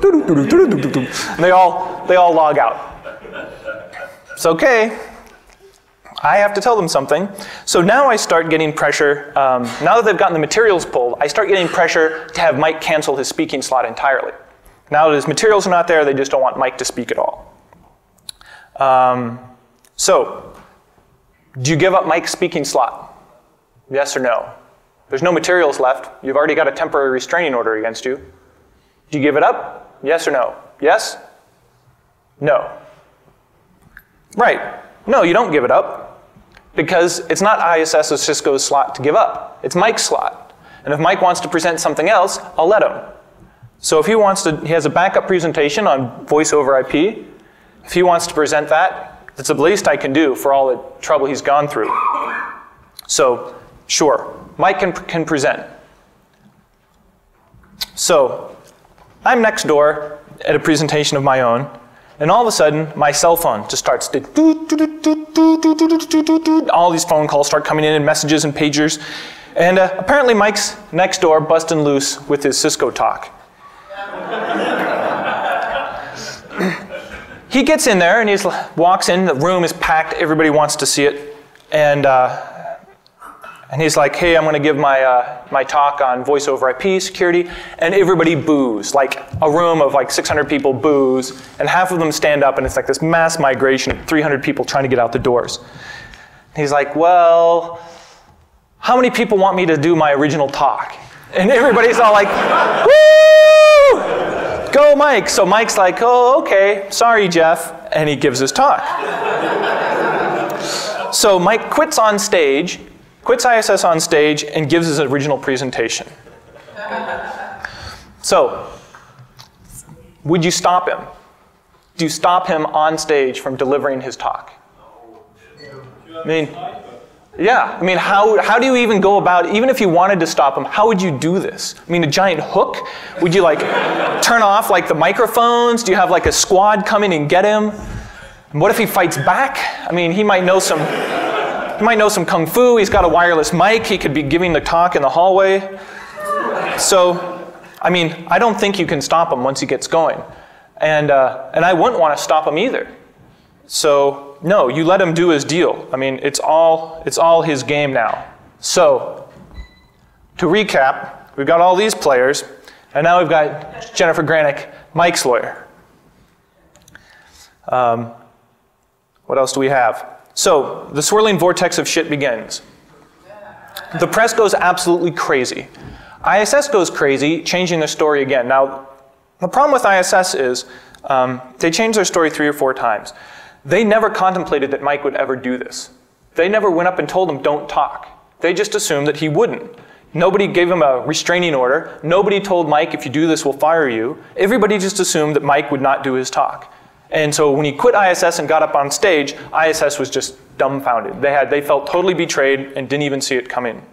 And they all log out. It's okay. I have to tell them something. So now I start getting pressure. Now that they've gotten the materials pulled, I start getting pressure to have Mike cancel his speaking slot entirely. Now that his materials are not there, they just don't want Mike to speak at all. So, do you give up Mike's speaking slot? Yes or no? There's no materials left. You've already got a temporary restraining order against you. Do you give it up? Yes or no? Yes? No. Right. No, you don't give it up. Because it's not ISS or Cisco's slot to give up. It's Mike's slot. And if Mike wants to present something else, I'll let him. So if he has a backup presentation on voice over IP. If he wants to present that, that's the least I can do for all the trouble he's gone through. So, sure, Mike can present. So, I'm next door at a presentation of my own, and all of a sudden, my cell phone just starts to all these phone calls start coming in and messages and pagers. And apparently Mike's next door busting loose with his Cisco talk. He gets in there and he walks in, the room is packed, everybody wants to see it. And he's like, hey, I'm going to give my talk on voice over IP security. And everybody boos, like a room of like 600 people boos. And half of them stand up and it's like this mass migration of 300 people trying to get out the doors. He's like, well, how many people want me to do my original talk? And everybody's all like, woo! Go Mike. So Mike's like, oh, okay, sorry, Jeff. And he gives his talk. So Mike quits on stage, quits ISS on stage, and gives his original presentation. So, would you stop him? Do you stop him on stage from delivering his talk? I mean, yeah. I mean, how do you even go about it? Even if you wanted to stop him, how would you do this? I mean, a giant hook? Would you like turn off like the microphones? Do you have like a squad come in and get him? And what if he fights back? I mean, he might know some kung fu. He's got a wireless mic. He could be giving the talk in the hallway. So, I mean, I don't think you can stop him once he gets going. And I wouldn't want to stop him either. So, no, you let him do his deal. I mean, it's all his game now. So, to recap, we've got all these players, and now we've got Jennifer Granick, Mike's lawyer. What else do we have? So, the swirling vortex of shit begins. The press goes absolutely crazy. ISS goes crazy, changing their story again. Now, the problem with ISS is they changed their story 3 or 4 times. They never contemplated that Mike would ever do this. They never went up and told him, don't talk. They just assumed that he wouldn't. Nobody gave him a restraining order. Nobody told Mike, if you do this, we'll fire you. Everybody just assumed that Mike would not do his talk. And so when he quit ISS and got up on stage, ISS was just dumbfounded. They felt totally betrayed and didn't even see it coming.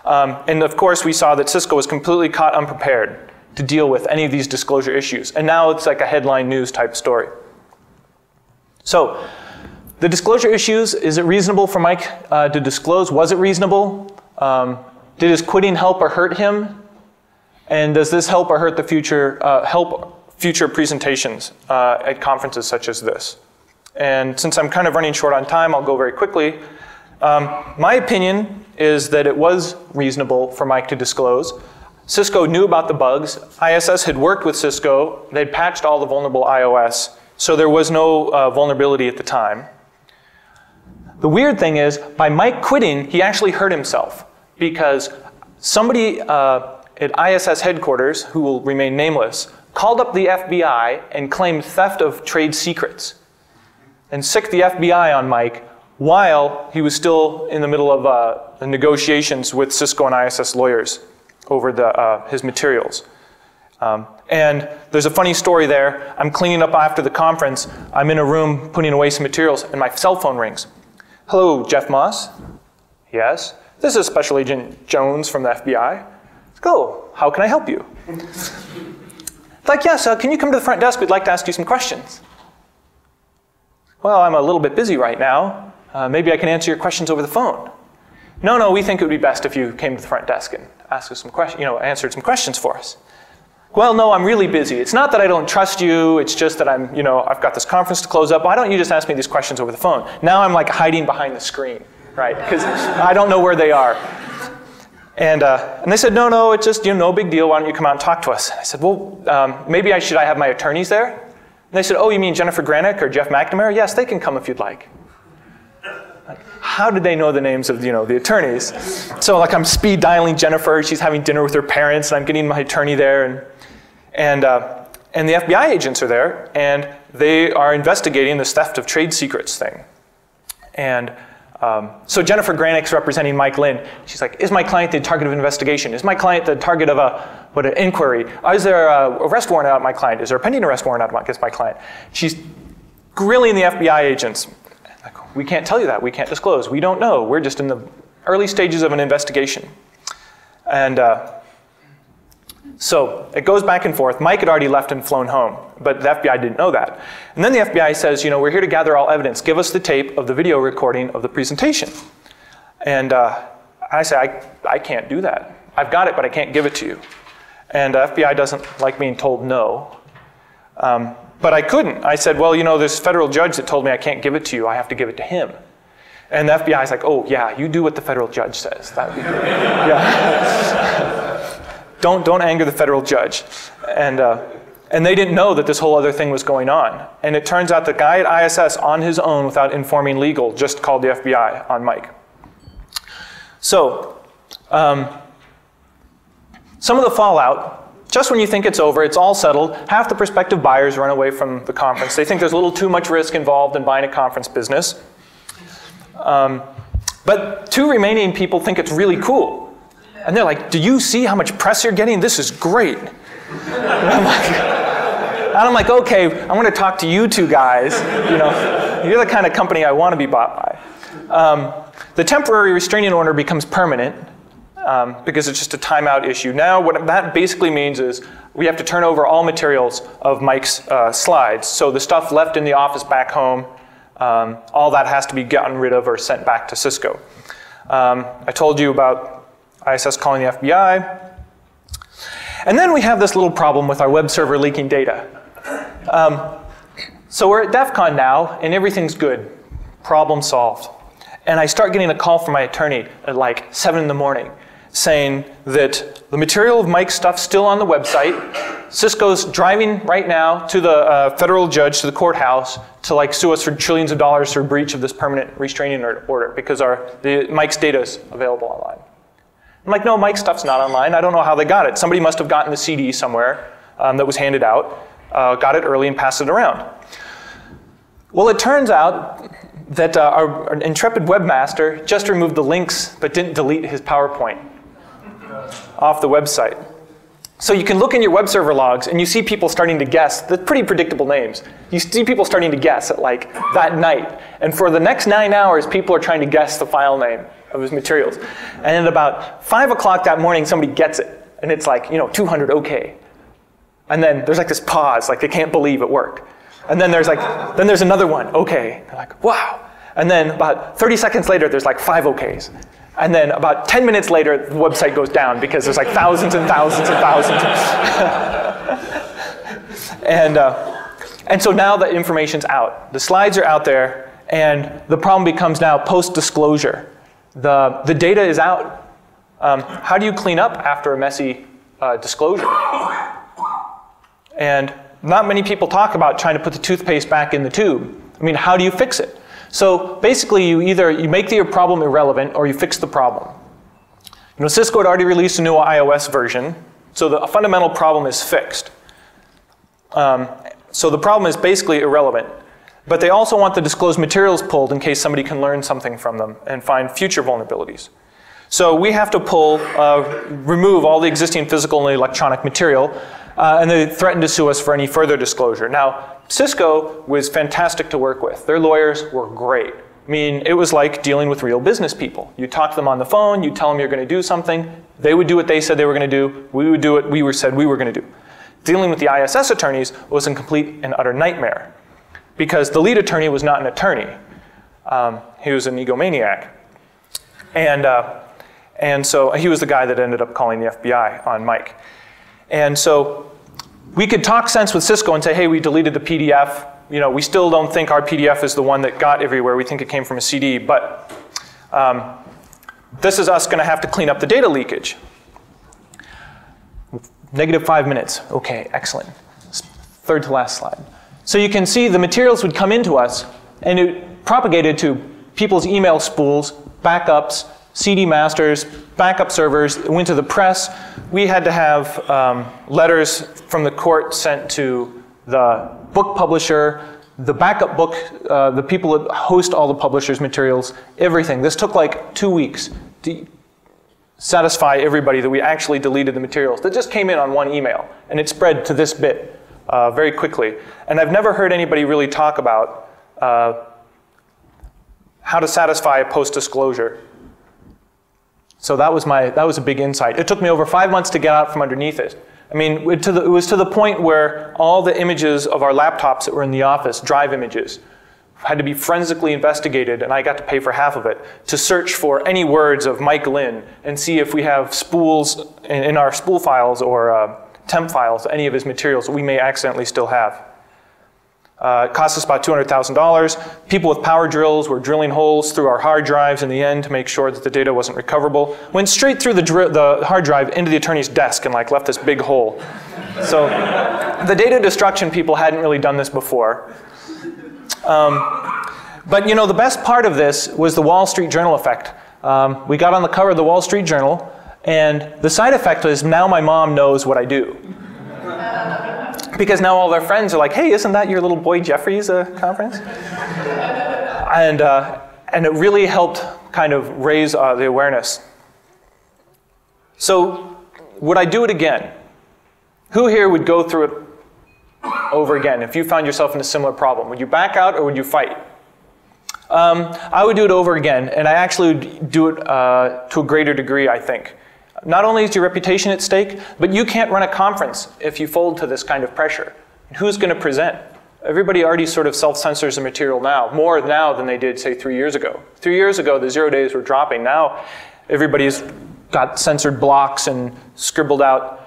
And of course, we saw that Cisco was completely caught unprepared to deal with any of these disclosure issues. And now it's like a headline news type story. So, the disclosure issues, is it reasonable for Mike to disclose? Was it reasonable? Did his quitting help or hurt him? And does this help or hurt the future, future presentations at conferences such as this? And since I'm kind of running short on time, I'll go very quickly. My opinion is that it was reasonable for Mike to disclose. Cisco knew about the bugs. ISS had worked with Cisco. They'd patched all the vulnerable iOS. So there was no vulnerability at the time. The weird thing is, by Mike quitting, he actually hurt himself. Because somebody at ISS headquarters, who will remain nameless, called up the FBI and claimed theft of trade secrets. And sicked the FBI on Mike while he was still in the middle of the negotiations with Cisco and ISS lawyers over his materials. And there's a funny story there. I'm cleaning up after the conference. I'm in a room putting away some materials, and my cell phone rings. Hello, Jeff Moss? Yes? This is Special Agent Jones from the FBI. Go, how can I help you? Like, yes, can you come to the front desk? We'd like to ask you some questions. Well, I'm a little bit busy right now. Maybe I can answer your questions over the phone. No, we think it would be best if you came to the front desk and asked us some questions, answered some questions for us. well, no, I'm really busy. It's not that I don't trust you. It's just that I've got this conference to close up. Why don't you just ask me these questions over the phone? Now I'm like hiding behind the screen, right? Because I don't know where they are. And they said, no, it's just no big deal. Why don't you come out and talk to us? And I said, well, maybe I should have my attorneys there? And they said, oh, you mean Jennifer Granick or Jeff McNamara? Yes, they can come if you'd like. How did they know the names of the attorneys? So like I'm speed dialing Jennifer. She's having dinner with her parents, and I'm getting my attorney there, and the FBI agents are there, and they are investigating this theft of trade secrets thing. And so Jennifer Granick's representing Mike Lynn. She's like, is my client the target of an investigation? Is my client the target of an inquiry? Is there an arrest warrant out my client? Is there a pending arrest warrant out against my client? She's grilling the FBI agents. Like, we can't tell you that. We can't disclose. We don't know. We're just in the early stages of an investigation. And so it goes back and forth. Mike had already left and flown home, but the FBI didn't know that. And then the FBI says, we're here to gather all evidence. Give us the tape of the video recording of the presentation. And I say, I can't do that. I've got it, but I can't give it to you. And the FBI doesn't like being told no. But I couldn't. I said, well, there's a federal judge that told me I can't give it to you. I have to give it to him. And the FBI is like, oh, yeah, you do what the federal judge says. That'd be good. Yeah. Don't anger the federal judge. And they didn't know that this whole other thing was going on. And it turns out the guy at ISS on his own, without informing legal, just called the FBI on Mike. So some of the fallout, just when you think it's over, it's all settled, half the prospective buyers run away from the conference. They think there's a little too much risk involved in buying a conference business. But 2 remaining people think it's really cool. And they're like, do you see how much press you're getting? This is great. And I'm like, okay, I want to talk to you 2 guys. You're the kind of company I want to be bought by. The temporary restraining order becomes permanent because it's just a timeout issue. Now what that basically means is we have to turn over all materials of Mike's slides. So the stuff left in the office back home, all that has to be gotten rid of or sent back to Cisco. I told you about ISS calling the FBI. And then we have this little problem with our web server leaking data. So we're at DEF CON now, and everything's good. Problem solved. And I start getting a call from my attorney at like 7 in the morning saying that the material of Mike's stuff's still on the website. Cisco's driving right now to the federal judge, to the courthouse, to sue us for trillions of dollars for breach of this permanent restraining order because Mike's data is available online. I'm like, no, Mike's stuff's not online. I don't know how they got it. Somebody must have gotten the CD somewhere that was handed out, got it early and passed it around. Well, it turns out that our intrepid webmaster just removed the links but didn't delete his PowerPoint off the website. So you can look in your web server logs and you see people starting to guess the pretty predictable names. You see people starting to guess at that night. And for the next 9 hours, people are trying to guess the file name of his materials. And at about 5 o'clock that morning, somebody gets it. And it's 200 OK. And then there's this pause, they can't believe it worked. And then there's another one, OK. They're like, wow. And then about 30 seconds later, there's 5 OKs. And then about 10 minutes later, the website goes down because there's thousands and thousands and thousands. And so now the information's out. The slides are out there, and the problem becomes now post-disclosure. The data is out. How do you clean up after a messy disclosure? And not many people talk about trying to put the toothpaste back in the tube. I mean, how do you fix it? So basically, you make the problem irrelevant or you fix the problem. Cisco had already released a new iOS version, so the fundamental problem is fixed. So the problem is basically irrelevant. But they also want the disclosed materials pulled in case somebody can learn something from them and find future vulnerabilities. So we have to remove all the existing physical and electronic material, and they threatened to sue us for any further disclosure. Now, Cisco was fantastic to work with. Their lawyers were great. I mean, it was like dealing with real business people. You talk to them on the phone, you tell them you're going to do something, they would do what they said they were going to do, we would do what we said we were going to do. Dealing with the ISS attorneys was a complete and utter nightmare because the lead attorney was not an attorney. He was an egomaniac. And so he was the guy that ended up calling the FBI on Mike. And so we could talk sense with Cisco and say, hey, we deleted the PDF. You know, we still don't think our PDF is the one that got everywhere. We think it came from a CD, but this is us going to have to clean up the data leakage. -5 minutes. Okay, excellent. Third to last slide. So you can see the materials would come into us, and it propagated to people's email spools, backups, CD masters, backup servers. It went to the press. We had to have letters from the court sent to the book publisher, the backup book, the people that host all the publisher's materials, everything. This took like 2 weeks to satisfy everybody that we actually deleted the materials. That just came in on one email, and it spread to this bit very quickly. And I've never heard anybody really talk about how to satisfy a post-disclosure. So that was a big insight. It took me over 5 months to get out from underneath it. I mean, it was to the point where all the images of our laptops that were in the office, drive images, had to be forensically investigated, and I got to pay for half of it, to search for any words of Mike Lynn and see if we have spools in our spool files or temp files, any of his materials that we may accidentally still have. It cost us about $200,000. People with power drills were drilling holes through our hard drives in the end to make sure that the data wasn't recoverable. Went straight through the hard drive into the attorney's desk and like left this big hole. So the data destruction people hadn't really done this before. But you know, the best part of this was the Wall Street Journal effect. We got on the cover of the Wall Street Journal, and the side effect was now my mom knows what I do. Because now all their friends are like, hey, isn't that your little boy Jeffrey's conference? And it really helped kind of raise the awareness. So would I do it again? Who here would go through it over again if you found yourself in a similar problem? Would you back out or would you fight? I would do it over again, and I actually would do it to a greater degree, I think. Not only is your reputation at stake, but you can't run a conference if you fold to this kind of pressure. Who's going to present? Everybody already sort of self-censors the material now, more now than they did, say, 3 years ago. 3 years ago, the 0 days were dropping. Now, everybody's got censored blocks and scribbled out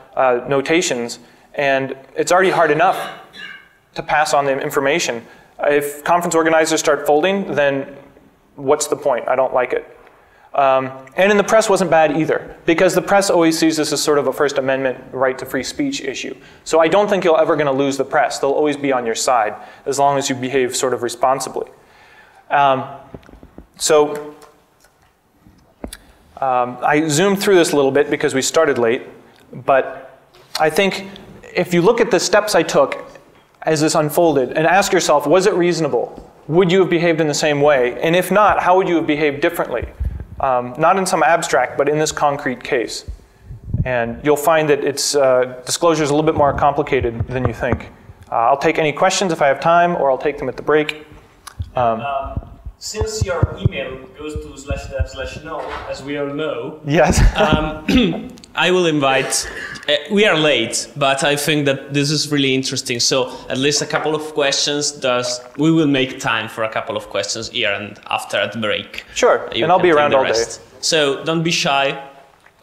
notations, and it's already hard enough to pass on the information. If conference organizers start folding, then what's the point? I don't like it. And in the press wasn't bad either, because the press always sees this as sort of a First Amendment right to free speech issue. So I don't think you're ever going to lose the press. They'll always be on your side, as long as you behave sort of responsibly. I zoomed through this a little bit because we started late, but I think if you look at the steps I took as this unfolded and ask yourself, was it reasonable? Would you have behaved in the same way? And if not, how would you have behaved differently? Not in some abstract, but in this concrete case. And you'll find that its disclosure is a little bit more complicated than you think. I'll take any questions if I have time, or I'll take them at the break. Since your email goes to /dev/no, as we all know, yes. I will invite, we are late, but I think that this is really interesting. So at least a couple of questions, we will make time for a couple of questions here and after at the break. Sure, and I'll be around all day. So don't be shy.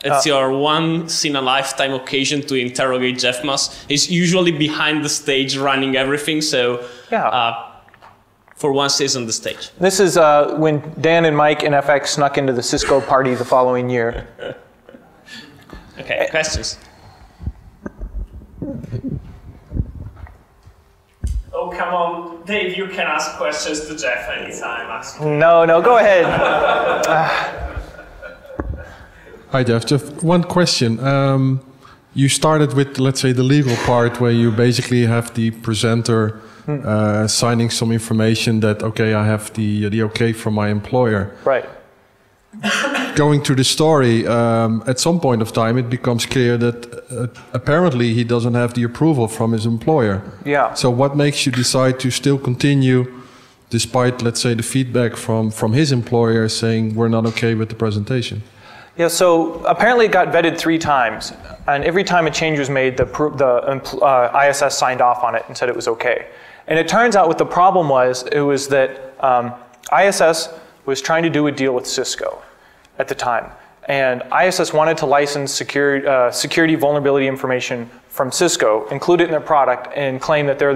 It's your once-in-a-lifetime occasion to interrogate Jeff Moss. He's usually behind the stage running everything, so for once he's on the stage. This is when Dan and Mike and FX snuck into the Cisco party the following year. Okay, questions? Oh, come on. Dave, you can ask questions to Jeff anytime. No, go ahead. Hi, Jeff. Just one question. You started with, let's say, the legal part where you basically have the presenter signing some information that, okay, I have the okay from my employer. Right. Going to the story, at some point of time, it becomes clear that apparently he doesn't have the approval from his employer. Yeah. So what makes you decide to still continue despite, let's say, the feedback from his employer saying we're not okay with the presentation? Yeah, so apparently it got vetted 3 times, and every time a change was made, the ISS signed off on it and said it was okay. And it turns out what the problem was, it was that ISS was trying to do a deal with Cisco at the time. And ISS wanted to license security vulnerability information from Cisco, include it in their product, and claim that they're